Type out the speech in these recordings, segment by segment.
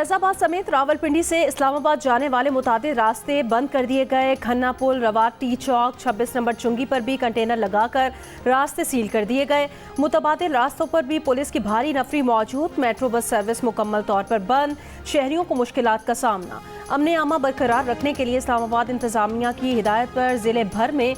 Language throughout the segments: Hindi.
फैजाबाद समेत रावलपिंडी से इस्लामाबाद जाने वाले मुतादिद रास्ते बंद कर दिए गए। खन्ना पुल, रवाटी चौक, 26 नंबर चुंगी पर भी कंटेनर लगाकर रास्ते सील कर दिए गए। मुतबादिल रास्तों पर भी पुलिस की भारी नफरी मौजूद। मेट्रो बस सर्विस मुकम्मल तौर पर बंद। शहरियों को मुश्किलात का सामना। अमन आमा बरकरार रखने के लिए इस्लामाबाद इंतजामिया की हिदायत पर जिले भर में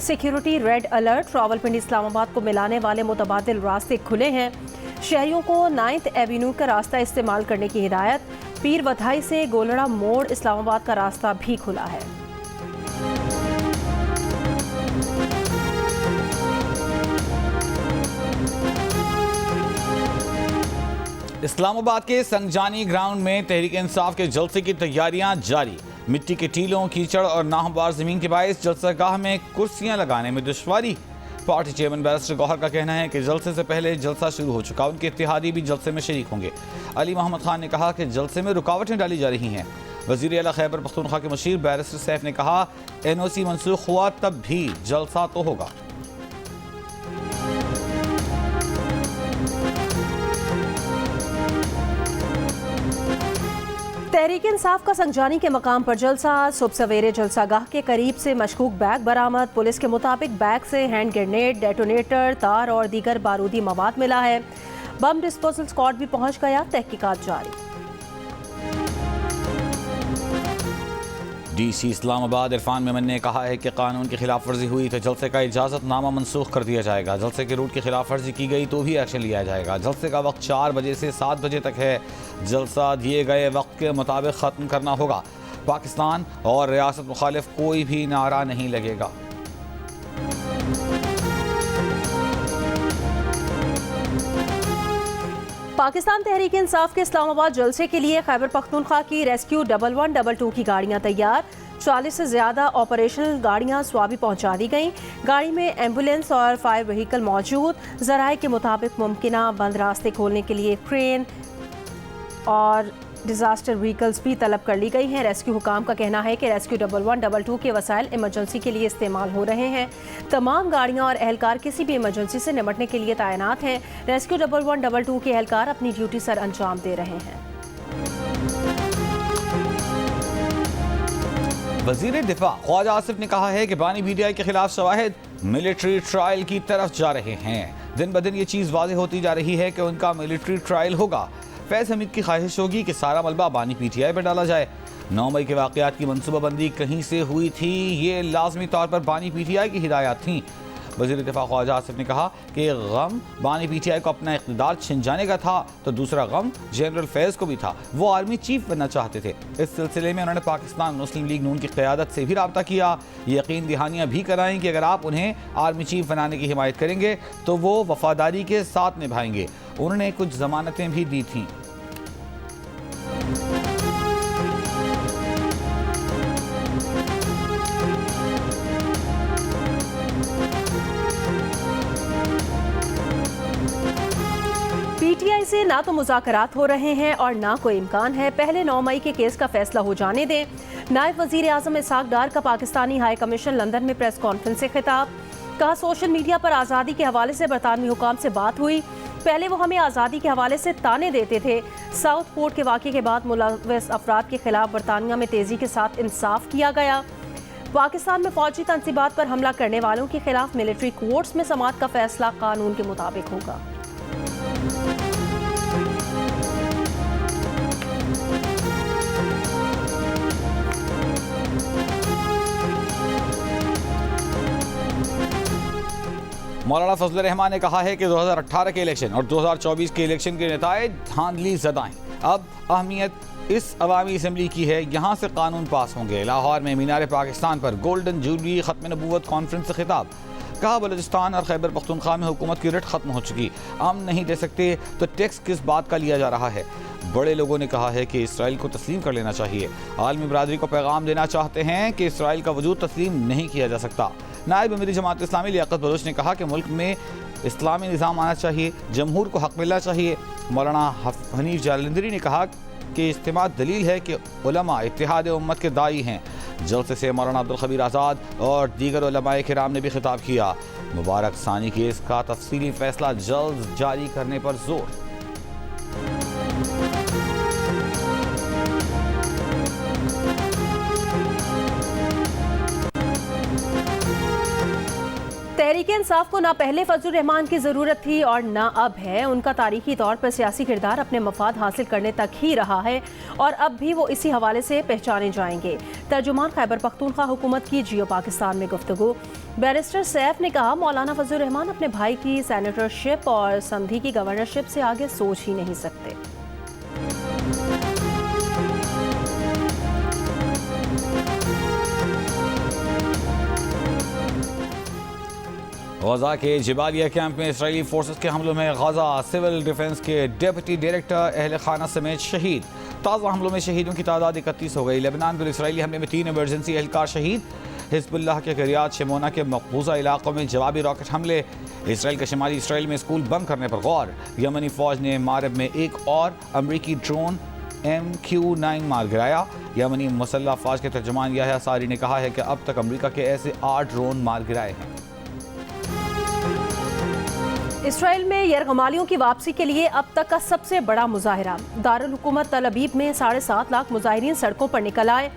security red alert. Rawalpindi Islamabad को मिलाने वाले मुतबादिल रास्ते खुले हैं। शहरियों को 9th एवेन्यू का रास्ता इस्तेमाल करने की हिदायत। पीर वधाई से गोलड़ा मोड़ इस्लामाबाद का रास्ता भी खुला है। इस्लामाबाद के संगजानी ग्राउंड में तहरीक इंसाफ के जलसे की तैयारियां जारी। मिट्टी के टीलों, कीचड़ और नाहमवार जमीन के बायस जलसागाह में कुर्सियां लगाने में दुश्वारी। पार्टी चेयरमैन बैरिस्टर गौहर का कहना है कि जलसे से पहले जलसा शुरू हो चुका, उनके इत्तेहादी भी जलसे में शरीक होंगे। अली मोहम्मद खान ने कहा कि जलसे में रुकावटें डाली जा रही हैं। वज़ीर आला खैबर पख्तूनख्वा के मशीर बैरिस्टर सैफ ने कहा NOC मनसूख हुआ तब भी जलसा तो होगा। तहरीक इंसाफ का संगजानी के मकाम पर जलसा। सुबह सवेरे जलसागाह के करीब से मशकूक बैग बरामद। पुलिस के मुताबिक बैग से हैंड ग्रेनेड, डेटोनेटर, तार और दीगर बारूदी मवाद मिला है। बम डिस्पोजल स्क्वाड भी पहुंच गया। तहकीकात जारी। DC इस्लामाबाद इरफान मेमन ने कहा है कि कानून की खिलाफ वर्जी हुई तो जलसे का इजाज़तनामा मनसूख कर दिया जाएगा। जलसे के रूट की खिलाफ वर्जी की गई तो भी एक्शन लिया जाएगा। जलसे का वक्त 4 बजे से 7 बजे तक है। जलसा दिए गए वक्त के मुताबिक ख़त्म करना होगा। पाकिस्तान और रियासत मुखालिफ कोई भी नारा नहीं लगेगा। पाकिस्तान तहरीक इंसाफ के इस्लामाबाद जलसे के लिए खैबर पख्तूनख्वा की रेस्क्यू 1112 की गाड़ियां तैयार। 40 से ज़्यादा ऑपरेशनल गाड़ियां स्वाबी पहुंचा दी गईं। गाड़ी में एम्बुलेंस और फायर व्हीकल मौजूद। ज़राए के मुताबिक मुमकिना बंद रास्ते खोलने के लिए क्रेन और डिजास्टर व्हीकल्स भी तलब कर ली गई हैं। रेस्क्यू हुकाम का कहना है कि रेस्क्यू 1112 के वसाइल इमरजेंसी के लिए इस्तेमाल हो रहे हैं। तमाम गाड़ियां और एहलकार किसी भी इमरजेंसी से निपटने के लिए तैनात हैं। रेस्क्यू 1112 के एहलकार अपनी ड्यूटी सर अंजाम दे रहे हैं। वजीर दिफा ख्वाजा आसिफ ने कहा है कि बानी PTI के खिलाफ शवाहिद मिलिट्री ट्रायल की तरफ जा रहे हैं। दिन ब दिन ये चीज़ वाज़ेह होती जा रही है कि उनका मिलिट्री ट्रायल होगा। फैज़ हमीद की ख्वाहिश होगी कि सारा मलबा बानी PTI पर डाला जाए। 9 मई के वाक़यात की मनसूबाबंदी कहीं से हुई थी, ये लाजमी तौर पर बानी PTI की हिदायत थी। वज़ीर दिफा ख्वाजा आसिफ ने कहा कि गम बानी PTI को अपना इक़्तिदार छिन जाने का था तो दूसरा गम जनरल फैज़ को भी था। वो आर्मी चीफ बनना चाहते थे। इस सिलसिले में उन्होंने पाकिस्तान मुस्लिम लीग नून की क़यादत से भी रब्ता किया। यकीन दहानियाँ भी कराएं कि अगर आप उन्हें आर्मी चीफ बनाने की हिमायत करेंगे तो वो वफादारी के साथ निभाएंगे। उन्होंने कुछ ज़मानतें भी दी थीं। PTI से ना तो मुज़ाकरात हो रहे हैं और ना कोई इम्कान है। पहले 9 मई के केस का फैसला हो जाने दें। नायब वज़ीर आज़म इसहाक डार का पाकिस्तानी हाई कमीशन लंदन में प्रेस कॉन्फ्रेंस से खिताब। कहा सोशल मीडिया पर आज़ादी के हवाले से बरतानवी हुकाम से बात हुई। पहले वो हमें आज़ादी के हवाले से ताने देते थे। साउथ पोर्ट के वाक़े के बाद मुलव्वस अफराद के खिलाफ बरतानिया में तेज़ी के साथ इंसाफ किया गया। पाकिस्तान में फौजी तनसीबात पर हमला करने वालों के खिलाफ मिलिट्री कोर्ट्स में समाअत का फैसला कानून के मुताबिक होगा। मौलाना फजल रहमान ने कहा है कि 2018 के इलेक्शन और 2024 के इलेक्शन के नताइज धांधली ज़दा हैं। अब अहमियत इस अवामी असम्बली की है, यहाँ से कानून पास होंगे। लाहौर में मीनार पाकिस्तान पर गोल्डन जुबली ख़त्म नबूवत कॉन्फ्रेंस से खिताब। कहा बलूचिस्तान और खैबर पख्तूनख्वा में हुकूमत की रिट ख़त्म हो चुकी, अमन नहीं दे सकते तो टैक्स किस बात का लिया जा रहा है। बड़े लोगों ने कहा है कि इसराइल को तस्लीम कर लेना चाहिए। आलमी बरादरी को पैगाम देना चाहते हैं कि इसराइल का वजूद तस्लीम नहीं किया जा सकता। नायब अमीर जमात इस्लामी लियाकत बलोच ने कहा कि मुल्क में इस्लामी निज़ाम आना चाहिए, जमहूर को हक़ मिलना चाहिए। मौलाना हनीफ जालंधरी ने कहा कि इज्तिमा दलील है कि उलमा इत्तिहाद उम्मत के दाई हैं। जलसे से मौलाना अब्दुल खबीर आज़ाद और दीगर उलमाए किराम ने भी खिताब किया। मुबारक सानी केस का तफसीली फैसला जल्द जारी करने पर जोर। तहरीक इंसाफ को ना पहले फजलुर रहमान की ज़रूरत थी और ना अब है। उनका तारीखी तौर पर सियासी किरदार अपने मफाद हासिल करने तक ही रहा है और अब भी वो इसी हवाले से पहचाने जाएंगे। तर्जुमान खैबर पख्तूनख्वा हुकूमत की जियो पाकिस्तान में गुफ्तगू। बैरिस्टर सैफ ने कहा, मौलाना फजलुर रहमान अपने भाई की सेनेटरशिप और समधी की गवर्नरशिप से आगे सोच ही नहीं सकते। गजा के जबालिया कैंप में इसराइली फोर्सेस के हमलों में गजा सिविल डिफेंस के डिप्टी डायरेक्टर अहल खाना समेत शहीद। ताज़ा हमलों में शहीदों की तादाद 31 हो गई। लेबनान पर इसराइली हमले में 3 इमरजेंसी एहलकार शहीद। हिजबुल्लाह के किरियात शिमोना के मकबूजा इलाकों में जवाबी रॉकेट हमले। इसराइल का शिमाली इसराइल में स्कूल बंद करने पर गौर। यमनी फौज ने मारब में एक और अमरीकी ड्रोन MQ-9 मार गिराया। यमनी मुसल्लह फौज के तर्जुमान याह्या सारी ने कहा है कि अब तक अमरीका के ऐसे 8 ड्रोन मार गिराए हैं। इसराइल में यरगमालियों की वापसी के लिए अब तक का सबसे बड़ा मुजाहिरा। दारुल हुकूमत तल अबीब में 7.5 लाख मुजाहिरीन सड़कों पर निकल आए।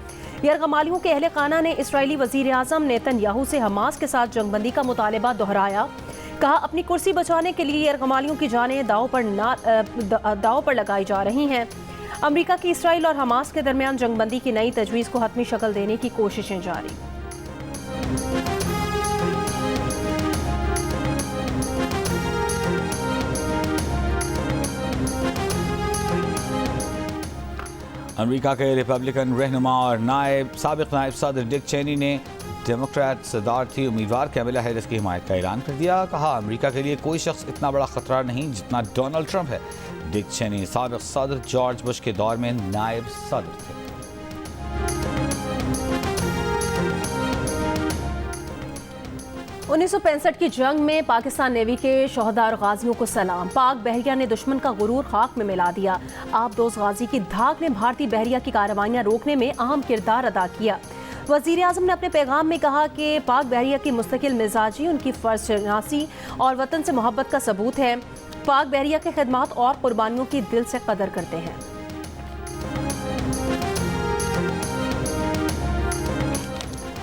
यरगमालियों के अहले खाना ने इसराइली वजीर आज़म नेतन्याहू से हमास के साथ जंगबंदी का मुतालबा दोहराया। कहा, अपनी कुर्सी बचाने के लिए यरगमालियों की जानें दाव पर लगाई जा रही हैं। अमरीका की इसराइल और हमास के दरमियान जंगबंदी की नई तजवीज़ को हतमी शक्ल देने की कोशिशें जारी। अमेरिका के रिपब्लिकन रहनुमा और साबिक नायब सदर डिक चेनी ने डेमोक्रेट सदारती उम्मीदवार कैमला हैरिस की हिमायत का ऐलान कर दिया। कहा, अमेरिका के लिए कोई शख्स इतना बड़ा खतरा नहीं जितना डोनाल्ड ट्रंप है। डिक चेनी साबिक सदर जॉर्ज बुश के दौर में नायब सदर थे। 1965 की जंग में पाकिस्तान नेवी के शोहदा और गाजियों को सलाम। पाक बहरिया ने दुश्मन का गुरूर खाक में मिला दिया। आबदोज गाजी की धाक ने भारतीय बहरिया की कार्रवाइयां रोकने में अहम किरदार अदा किया। वजीर आज़म ने अपने पैगाम में कहा कि पाक बहरिया की मुस्तकिल मिजाजी उनकी फ़र्ज शनासी और वतन से मोहब्बत का सबूत है। पाक बहरिया के खिदमात और कुर्बानियों की दिल से कदर करते हैं।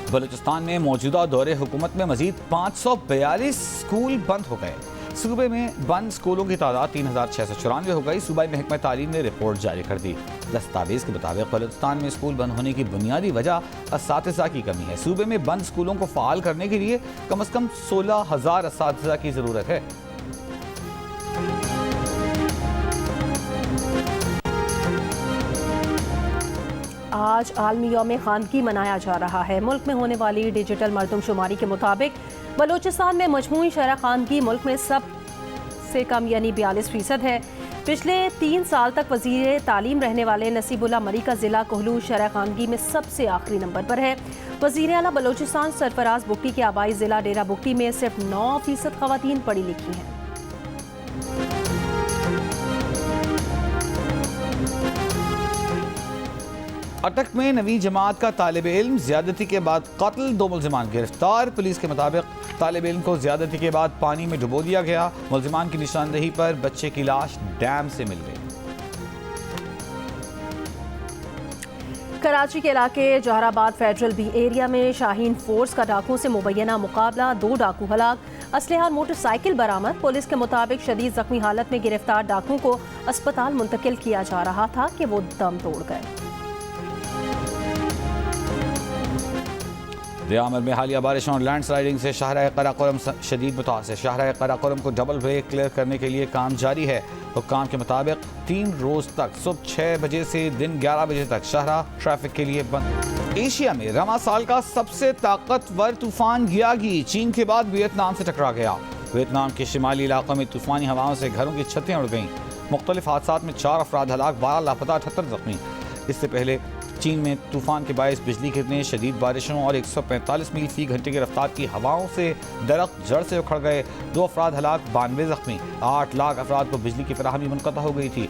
बलूचिस्तान में मौजूदा दौरे हुकूमत में मजीद 542 स्कूल बंद हो गए। सूबे में बंद स्कूलों की तादाद 3694 हो गई। सूबाई महकमा तालीम ने रिपोर्ट जारी कर दी। दस्तावेज के मुताबिक बलूचिस्तान में स्कूल बंद होने की बुनियादी वजह असातिज़ा की कमी है। सूबे में बंद स्कूलों को फ़ाल करने के लिए कम से कम 16,000 असातिज़ा की ज़रूरत है। आज आलमी यौम खानगी मनाया जा रहा है। मुल्क में होने वाली डिजिटल मरदमशुमारी के मुताबिक बलूचिस्तान में मजमूई शरह खानगी मुल्क में सबसे कम यानी 42% है। पिछले 3 साल तक वजीर तालीम रहने वाले नसीबुल्ला मरी का जिला कोहलू शरह खानगी में सबसे आखिरी नंबर पर है। वजीर आला बलूचिस्तान सरफराज बुगटी के आबाई जिला डेरा बुगटी में सिर्फ 9% खवातीन पढ़ी लिखी हैं। अटक में नवी जमात का तालिब इल्म, ज्यादती के बाद कत्ल, 2 मुल्जिमान गिरफ्तार। पुलिस के मुताबिक तालिब इल्म को ज्यादती के बाद पानी में डुबो दिया गया। मुल्जिमान की निशानदेही पर बच्चे की लाश डैम से मिल गई। कराची के इलाके जहराबाद फेडरल बी एरिया में शाहीन फोर्स का डाकुओं से मुबैना मुकाबला, 2 डाकू हलाक, असलहा और मोटरसाइकिल बरामद। पुलिस के मुताबिक शदीद जख्मी हालत में गिरफ्तार डाकुओं को अस्पताल मुंतकिल किया जा रहा था कि वो दम तोड़ गए। रियामल में हालिया बारिशों और लैंड स्लाइडिंग से शाहराह कराकोरम शदीद मुतासर। शाहराह कराकोरम को डबल ब्रेक क्लियर करने के लिए काम जारी है। हुक्काम के मुताबिक 3 रोज तक सुबह 6 बजे से दिन 11 बजे तक शाहराह ट्रैफिक के लिए बंद। एशिया में रमा साल का सबसे ताकतवर तूफान यागी चीन के बाद वियतनाम से टकरा गया। वियतनाम के शिमाली इलाकों में तूफानी हवाओं से घरों की छतें उड़ गईं। मुख्तलिफ हादसात में 4 अफराद हलाक, 12 लापता, 78 जख्मी। इससे पहले चीन में तूफान के बायस बिजली गिरने, शदीद बारिशों और 145 मील फी घंटे की रफ्तार की हवाओं से दरख्त जड़ से उखड़ गए। 2 अफराद हलाक, 92 जख्मी। 8 लाख अफराद को बिजली की फराहमी मुनक़ता हो गई थी।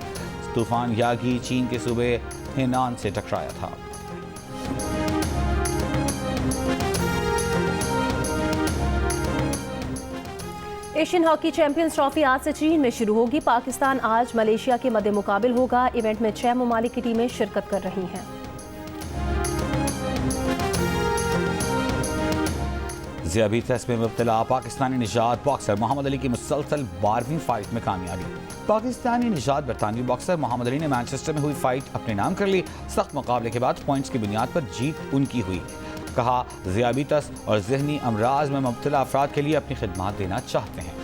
तूफान यागी चीन के सूबे हेनान से टकराया था। एशियन हॉकी चैंपियंस ट्रॉफी आज से चीन में शुरू होगी। पाकिस्तान आज मलेशिया के मद्दे मुकाबिल होगा। इवेंट में 6 ममालिक की टीमें शिरकत कर रही हैं। ज़ियाबीतस में मुब्तला पाकिस्तानी निशाद बॉक्सर मोहम्मद अली की मुसलसल 12वीं फाइट में कामयाबी। पाकिस्तानी निशाद बरतानवी बॉक्सर मोहम्मद अली ने मैनचेस्टर में हुई फाइट अपने नाम कर ली। सख्त मुकाबले के बाद पॉइंट्स की बुनियाद पर जीत उनकी हुई। कहा, ज़ियाबीतस और ज़हनी अमराज में मुब्तला अफराद के लिए अपनी खिदमत देना चाहते हैं।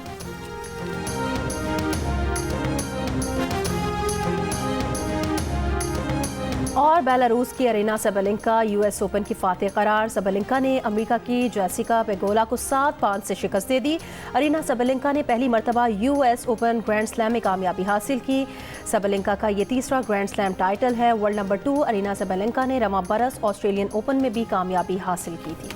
और बेलारूस की अरीना सबलेंका यूएस ओपन की फातेह करार। सबलेंका ने अमेरिका की जेसिका पेगोला को 7-5 से शिकस्त दे दी। अरीना सबलेंका ने पहली मरतबा यूएस ओपन ग्रैंड स्लैम में कामयाबी हासिल की। सबलेंका का ये तीसरा ग्रैंड स्लैम टाइटल है। वर्ल्ड नंबर 2 अरीना सबलेंका ने रवां बरस ऑस्ट्रेलियन ओपन में भी कामयाबी हासिल की थी।